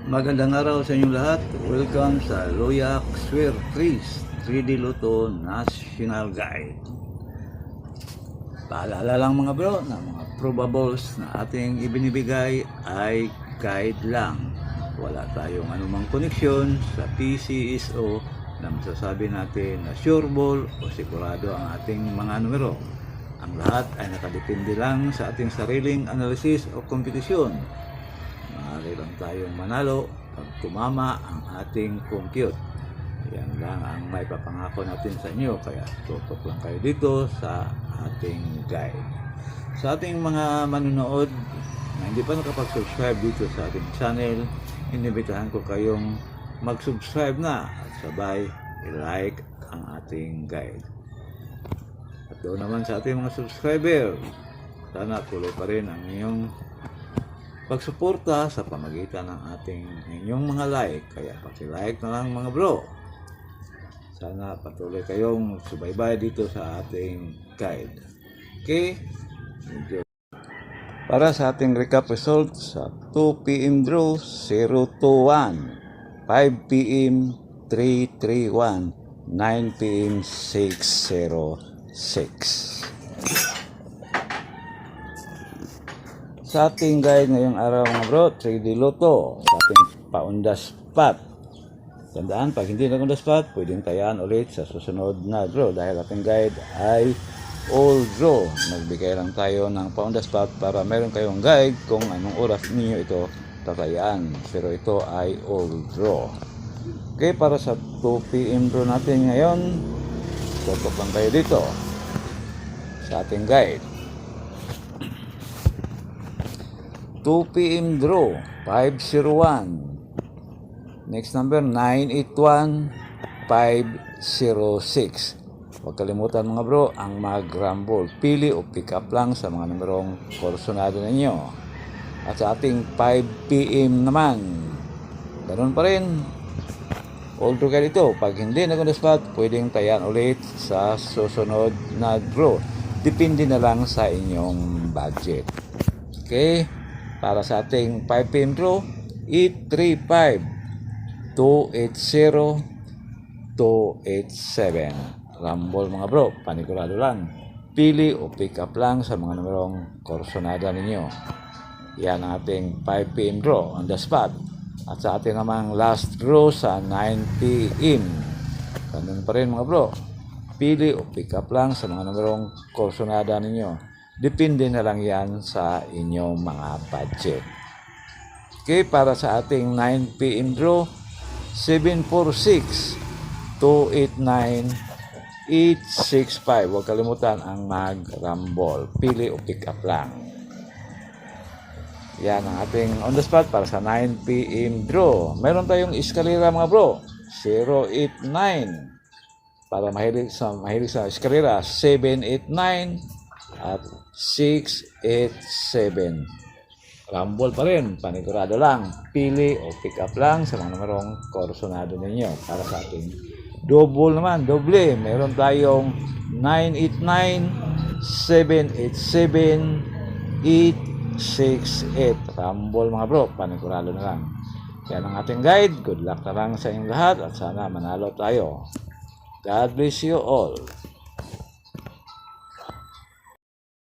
Magandang araw sa inyong lahat. Welcome sa Loyak Swear Trees 3D Lotto National Guide. Paalala lang mga bro na mga probables na ating ibinibigay ay guide lang. Wala tayong anumang koneksyon sa PCSO na masasabi natin na sure ball o sigurado ang ating mga numero. Ang lahat ay nakadepende lang sa ating sariling analysis o kompetisyon. Maaari lang tayong manalo pag tumama ang ating compute. Yan lang ang may papangako natin sa inyo, kaya tutok lang kayo dito sa ating guide. Sa ating mga manunood na hindi pa nakapag-subscribe dito sa ating channel, inibitahan ko kayong mag-subscribe na at sabay i-like ang ating guide. At doon naman sa ating mga subscriber, sana tuloy pa rin ang inyong pagsuporta sa pamagitan ng ating inyong mga like. Kaya paki-like na lang mga bro. Sana patuloy kayong subaybay dito sa ating guide. Okay? Enjoy. Para sa ating recap result sa 2 PM draw 021, 5 PM 331, 9 PM 606. Sa ating guide ngayong araw mga bro, 3D Lotto, sa ating pa-on-the spot. Tandaan, pag hindi na-on the spot, pwedeng tayaan ulit sa susunod na draw dahil ating guide ay all draw. Nagbigay lang tayo ng pa-on the spot para meron kayong guide kung anong oras ninyo ito tatayaan. Pero ito ay all draw. Okay, para sa 2 PM draw natin ngayon, tutok lang kayo dito sa ating guide. 2 PM draw 501. Next number 981 506. Huwag kalimutan mga bro ang mag-rumble. Pili o pick up lang sa mga numerong korsonado ninyo. At sa ating 5 PM naman, ganun pa rin. All draw kayo dito. Pag hindi na the spot, pwedeng tayan ulit sa susunod na draw. Depende na lang sa inyong budget. Okay? Para sa ating 5 PM draw, 835 280 287. Rumble mga bro, panigurado lang. Pili o pick up lang sa mga numerong korsonada ninyo. Yan ang ating 5 PM draw on the spot. At sa ating namang last draw sa 9 PM. Ganun pa rin mga bro. Pili o pick up lang sa mga numerong korsonada ninyo. Depende na lang yan sa inyong mga budget. Okay, para sa ating 9 PM draw, 746 289 865. Huwag kalimutan ang mag-rumble. Pili o pick up lang. Yan ang ating on the spot para sa 9 PM draw. Meron tayong eskalera mga bro, 089. Para mahilig sa eskalera, 789 at 687. Rumble pa rin, panigurado lang. Pili o pick up lang sa mga numerong korsonado ninyo. Para sa ating double naman, doble. Meron tayong 989, 787, 868. Rumble mga bro, panigurado na lang. Yan ang ating guide. Good luck na lang sa inyong lahat at sana manalo tayo. God bless you all.